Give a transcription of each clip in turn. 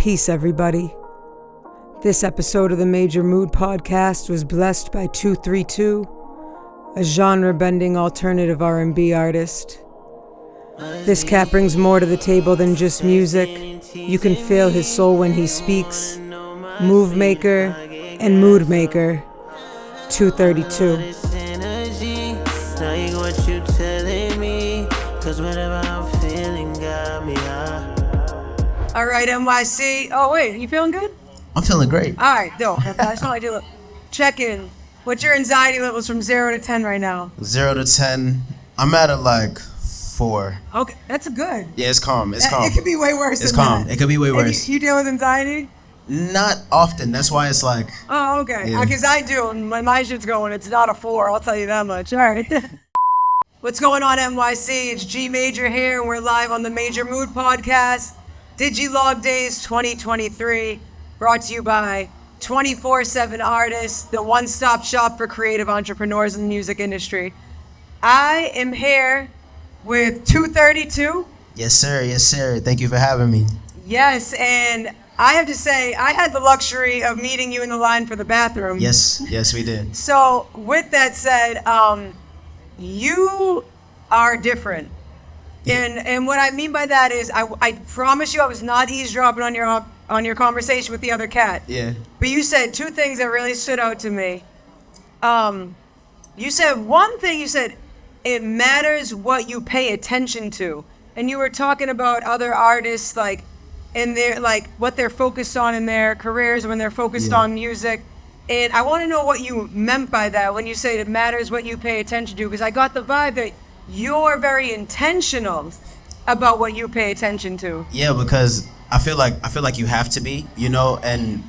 Peace, everybody. This episode of the Major Mood Podcast was blessed by 232, a genre-bending alternative R&B artist. This cat brings more to the table than just music. You can feel his soul when he speaks. Movemaker and mood maker, 232. All right, NYC. Oh, wait, you feeling good? I'm feeling great. All right, dope. I just want to do a check in. What's your anxiety levels from 0 to 10 right now? 0 to 10. I'm at a 4. Okay, that's good. Yeah, it's calm. It's calm. It could be way worse It's than calm. that. It could be way worse. You deal with anxiety? Not often. That's why it's like... Oh, okay. Yeah. Because I do. And when my shit's going, it's not a 4. I'll tell you that much. All right. What's going on, NYC? It's G Major here, and we're live on the Major Mood Podcast. Digilogue Days 2023, brought to you by 24/7 Artists, the one-stop shop for creative entrepreneurs in the music industry. I am here with 232. Yes, sir. Yes, sir. Thank you for having me. Yes, and I have to say, I had the luxury of meeting you in the line for the bathroom. Yes. Yes, we did. So, with that said, you are different. And what I mean by that is, I promise you I was not eavesdropping on your conversation with the other cat. Yeah. But you said two things that really stood out to me. You said one thing, you said, it matters what you pay attention to. And you were talking about other artists, in their, what they're focused on in their careers when they're focused on music. And I want to know what you meant by that when you say it matters what you pay attention to, because I got the vibe that you're very intentional about what you pay attention to. Yeah, because I feel like you have to be, and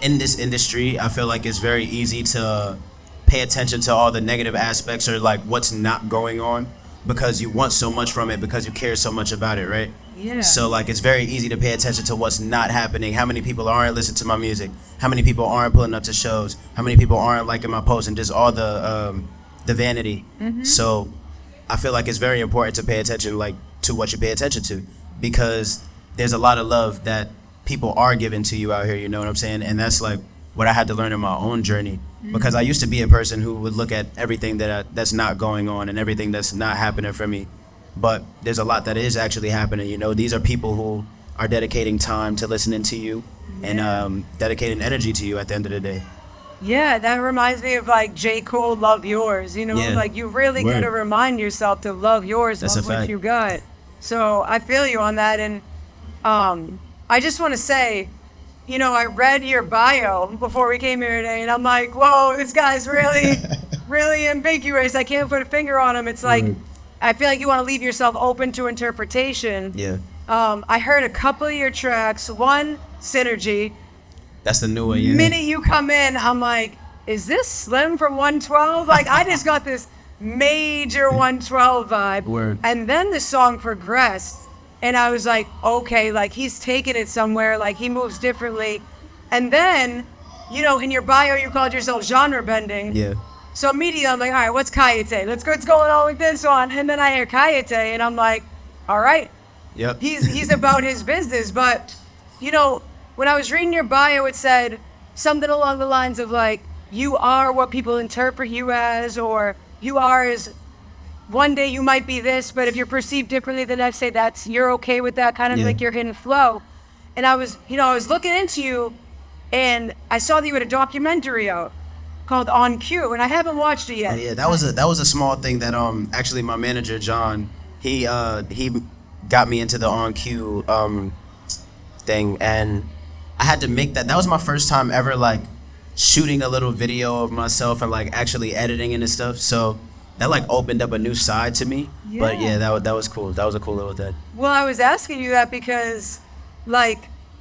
in this industry, I feel like it's very easy to pay attention to all the negative aspects or what's not going on because you want so much from it, because you care so much about it, right? Yeah. So it's very easy to pay attention to what's not happening. How many people aren't listening to my music? How many people aren't pulling up to shows? How many people aren't liking my posts, and just all the vanity. Mm-hmm. So I feel like it's very important to pay attention to what you pay attention to, because there's a lot of love that people are giving to you out here, you know what I'm saying? And that's what I had to learn in my own journey, because I used to be a person who would look at everything that's not going on and everything that's not happening for me. But there's a lot that is actually happening, These are people who are dedicating time to listening to you and dedicating energy to you at the end of the day. Yeah, that reminds me of J. Cole, Love Yours, Yeah. You really got to remind yourself to love yours, That's love a what fact. you got. So I feel you on that. And I just want to say, I read your bio before we came here today, and I'm like, whoa, this guy's really, really ambiguous. I can't put a finger on him. It's I feel like you want to leave yourself open to interpretation. Yeah. I heard a couple of your tracks. One, Synergy. That's the new one, yeah. The minute you come in, I'm like, is this Slim from 112? I just got this major 112 vibe. Word. And then the song progressed, and I was like, okay, he's taking it somewhere, he moves differently. And then, in your bio, you called yourself genre bending. Yeah. So immediately I'm like, all right, what's Kayate? Let's go, what's going on with this one? And then I hear Kayate, and I'm like, all right. Yep. He's about his business. But, when I was reading your bio, it said something along the lines of you are what people interpret you as, or you are as, one day you might be this, but if you're perceived differently the next day, you're okay with that, kind of your hidden flow. And I was looking into you, and I saw that you had a documentary out called On Cue, and I haven't watched it yet. Oh, yeah, that was a small thing that actually my manager John, he got me into the On Cue thing, and I had to make that. That was my first time ever shooting a little video of myself and actually editing it and stuff. So that opened up a new side to me. Yeah. But yeah, that was cool. That was a cool little thing. Well, I was asking you that because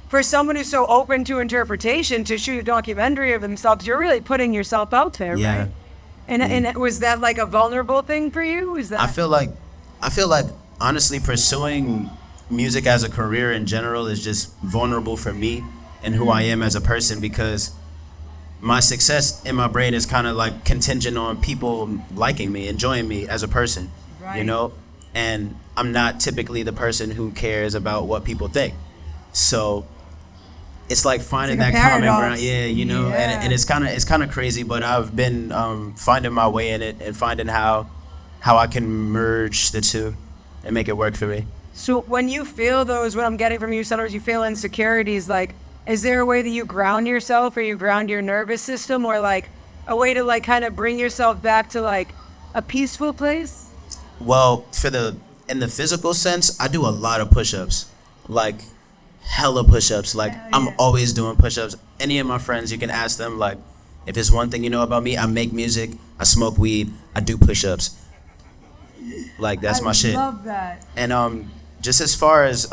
for someone who's so open to interpretation, to shoot a documentary of themselves, you're really putting yourself out there, yeah. Right? And was that a vulnerable thing for you? Is that? I feel like honestly pursuing music as a career in general is just vulnerable for me and who I am as a person, because my success in my brain is kind of contingent on people liking me, enjoying me as a person, right. And I'm not typically the person who cares about what people think. So it's like finding It's like a that common paradox. ground. Yeah, you know, Yeah. and it's kind of crazy, but I've been finding my way in it and finding how I can merge the two and make it work for me. So when you feel those, what I'm getting from you, sometimes you feel insecurities, like, is there a way that you ground yourself or you ground your nervous system, or like a way to like kind of bring yourself back to like a peaceful place? Well, in the physical sense, I do a lot of push-ups, like hella push-ups. Like I'm always doing push-ups. Any of my friends, you can ask them. Like, if it's one thing you know about me, I make music, I smoke weed, I do push-ups. Like that's my shit. I love that. And just as far as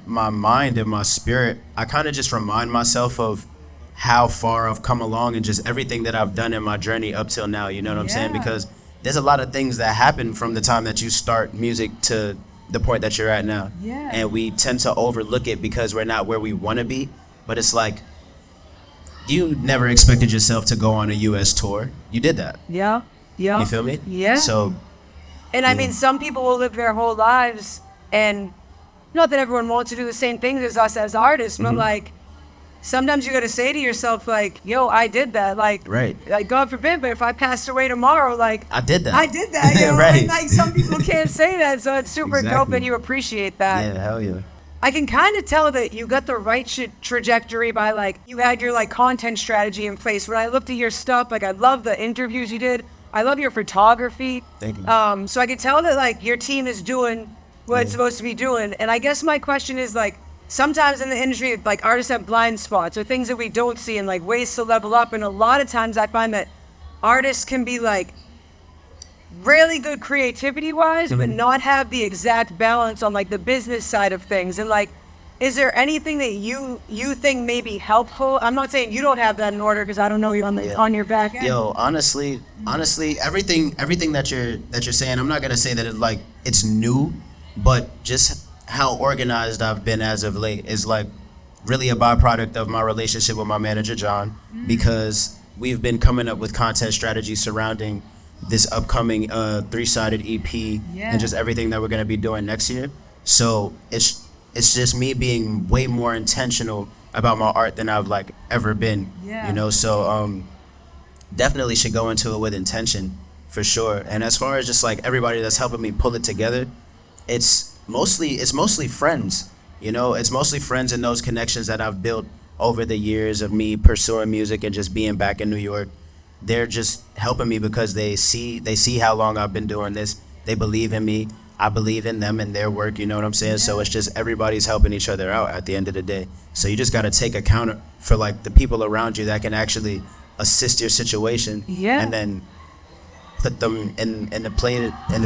my mind and my spirit, I kind of just remind myself of how far I've come along and just everything that I've done in my journey up till now. You know what I'm saying? Yeah. Because there's a lot of things that happen from the time that you start music to the point that you're at now. Yeah. And we tend to overlook it because we're not where we want to be. But it's like, you never expected yourself to go on a U.S. tour. You did that. Yeah. Yeah. You feel me? Yeah. So, And I mean, some people will live their whole lives, and not that everyone wants to do the same things as us as artists, but like, sometimes you got to say to yourself, like, yo, I did that. Like, Right. like, God forbid, but if I passed away tomorrow, like, I did that. I did that. You know? Right. And, like, some people can't say that, so it's super dope Exactly. that you appreciate that. Yeah, hell yeah. I can kind of tell that you got the right trajectory by, like, you had your, like, content strategy in place. When I looked at your stuff, like, I love the interviews you did. I love your photography. Thank you. So I can tell that, like, your team is doing what it's supposed to be doing. And I guess my question is, like, sometimes in the industry, like, artists have blind spots or things that we don't see and, like, ways to level up. And a lot of times I find that artists can be, like, really good creativity-wise, but not have the exact balance on, like, the business side of things. And, like, is there anything that you think may be helpful? I'm not saying you don't have that in order, because I don't know you on your back end. Yo, honestly, everything that you're saying, I'm not gonna say that it's new, but just how organized I've been as of late is like really a byproduct of my relationship with my manager John, because we've been coming up with content strategies surrounding this upcoming 3-sided EP and just everything that we're gonna be doing next year. So it's just me being way more intentional about my art than I've like ever been. Yeah. You know, so definitely should go into it with intention for sure. And as far as just like everybody that's helping me pull it together, it's mostly friends. You know, it's mostly friends and those connections that I've built over the years of me pursuing music and just being back in New York. They're just helping me because they see how long I've been doing this. They believe in me. I believe in them and their work, you know what I'm saying? So it's just everybody's helping each other out at the end of the day. So you just got to take account for like the people around you that can actually assist your situation, and then put them in the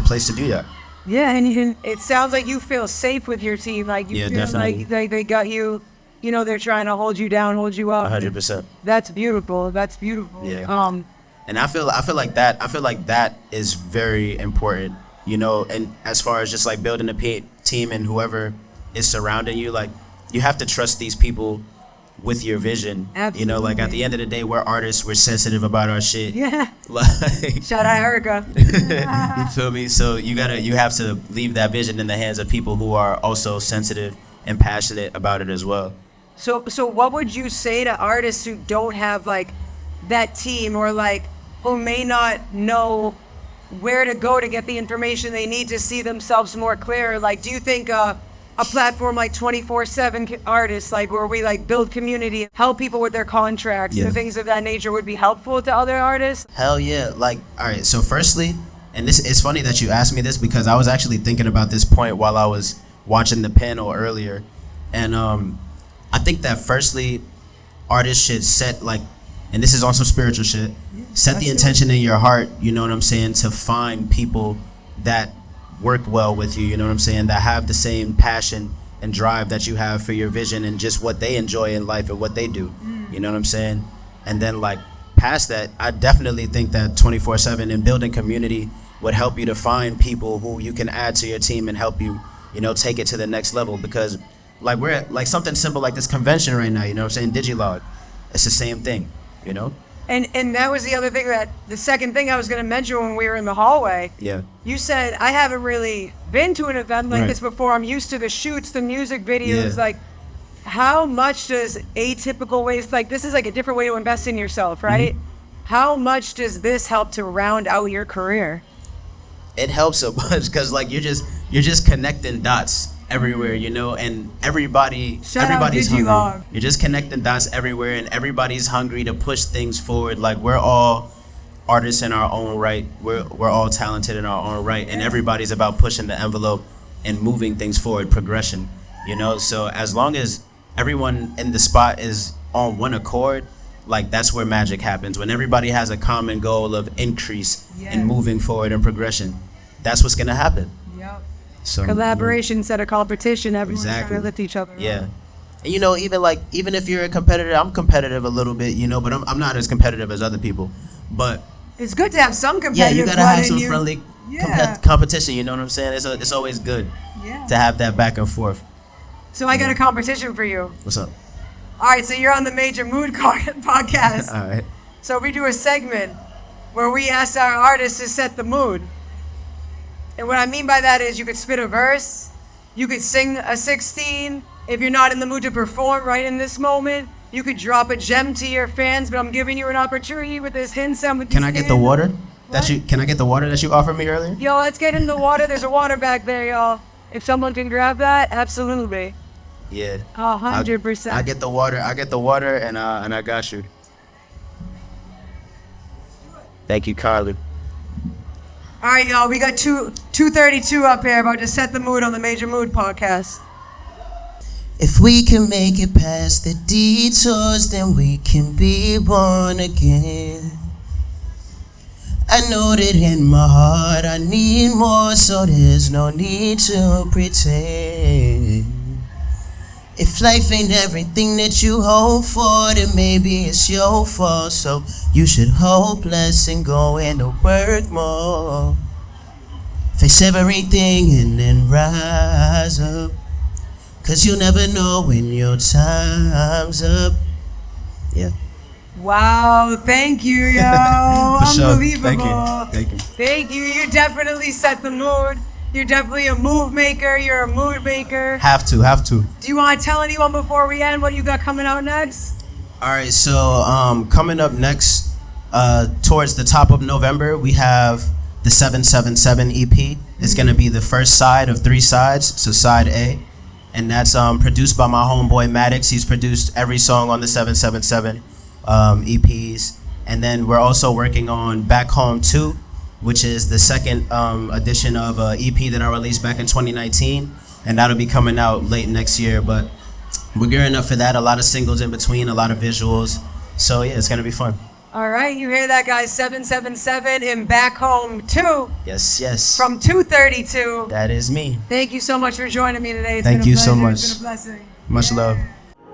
place to do that. Yeah, and it sounds like you feel safe with your team. Like you feel definitely. like they got you. You know, they're trying to hold you down, hold you up. 100%. That's beautiful. That's beautiful. Yeah. And I feel like that is very important. You know, and as far as just like building a team and whoever is surrounding you, like you have to trust these people with your vision. Absolutely. You know, like at the end of the day, we're artists, we're sensitive about our shit. Yeah. Like, Shout out Erica. you feel me? So you have to leave that vision in the hands of people who are also sensitive and passionate about it as well. So what would you say to artists who don't have like that team, or like who may not know where to go to get the information they need to see themselves more clear? Like, do you think a platform like 24/7 artists, like where we like build community, help people with their contracts and things of that nature, would be helpful to other artists? Hell yeah. Like, all right, so firstly, and this it's funny that you asked me this because I was actually thinking about this point while I was watching the panel earlier. And I think that firstly, artists should set like, and this is on some spiritual shit, set the intention in your heart, you know what I'm saying, to find people that work well with you, you know what I'm saying, that have the same passion and drive that you have for your vision and just what they enjoy in life and what they do, you know what I'm saying? And then like past that, I definitely think that 24/7 and building community would help you to find people who you can add to your team and help you, you know, take it to the next level. Because like we're at like something simple like this convention right now, you know what I'm saying, Digilogue, it's the same thing, you know? And that was the other thing, that the second thing I was going to mention when we were in the hallway. Yeah. You said, I haven't really been to an event like this before. I'm used to the shoots, the music videos. Yeah. Like, how much does atypical ways, like this is like a different way to invest in yourself, right? How much does this help to round out your career? It helps so much because like you're just connecting dots everywhere, you know, and everybody's Digilogue. hungry. You're just connecting dots everywhere, and everybody's hungry to push things forward. Like we're all artists in our own right. We're all talented in our own right, and everybody's about pushing the envelope and moving things forward, progression, you know. So as long as everyone in the spot is on one accord, like that's where magic happens. When everybody has a common goal of increase and moving forward and progression, that's what's gonna happen. Yep. So Collaboration instead of competition. Everyone's Exactly. trying to lift each other yeah. up. And you know, even if you're a competitor, I'm competitive a little bit, you know, but I'm not as competitive as other people. But It's good to have some yeah, competitive you gotta blood have in some you. friendly Yeah. competition. You know what I'm saying? It's always good to have that back and forth. So I got a competition for you. What's up? All right, so you're on the Major Mood Podcast. All right. So we do a segment where we ask our artists to set the mood. And what I mean by that is you could spit a verse, you could sing a 16. If you're not in the mood to perform right in this moment, you could drop a gem to your fans, but I'm giving you an opportunity with this hint sound. With Can these I get the hands. water What? Can I get the water that you offered me earlier? Yo, let's get in the water. There's a water back there, y'all. If someone can grab that, absolutely. Yeah. 100%. I get the water. And I got you. Thank you, Carly. All right, y'all. We got 232 up here about to set the mood on the Major Mood Podcast. If we can make it past the detours, then we can be born again. I know that in my heart I need more, so there's no need to pretend. If life ain't everything that you hope for, then maybe it's your fault. So you should hope less and go into work more. Face everything and then rise up. 'Cause you'll never know when your time's up. Yeah. Wow, thank you, yo. For sure. Unbelievable. Thank you. Thank you. You definitely set the mood. You're definitely a move maker. You're a mood maker. Have to. Do you want to tell anyone before we end what you got coming out next? All right, so coming up next, towards the top of November, we have the 777 EP. It's gonna be the first side of 3 sides, so side A, and that's produced by my homeboy Maddox. He's produced every song on the 777 EPs, and then we're also working on Back Home 2, which is the second edition of an EP that I released back in 2019, and that'll be coming out late next year. But we're gearing up for that. A lot of singles in between, a lot of visuals. So yeah, it's gonna be fun. All right, you hear that, guys? 777 and Back Home 2 Yes. from 232. That is me. Thank you so much for joining me today. It's Thank been a you so pleasure. much. It's been a blessing. Much love.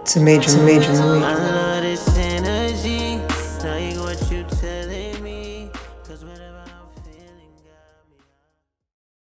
It's a major mood. I know this ain't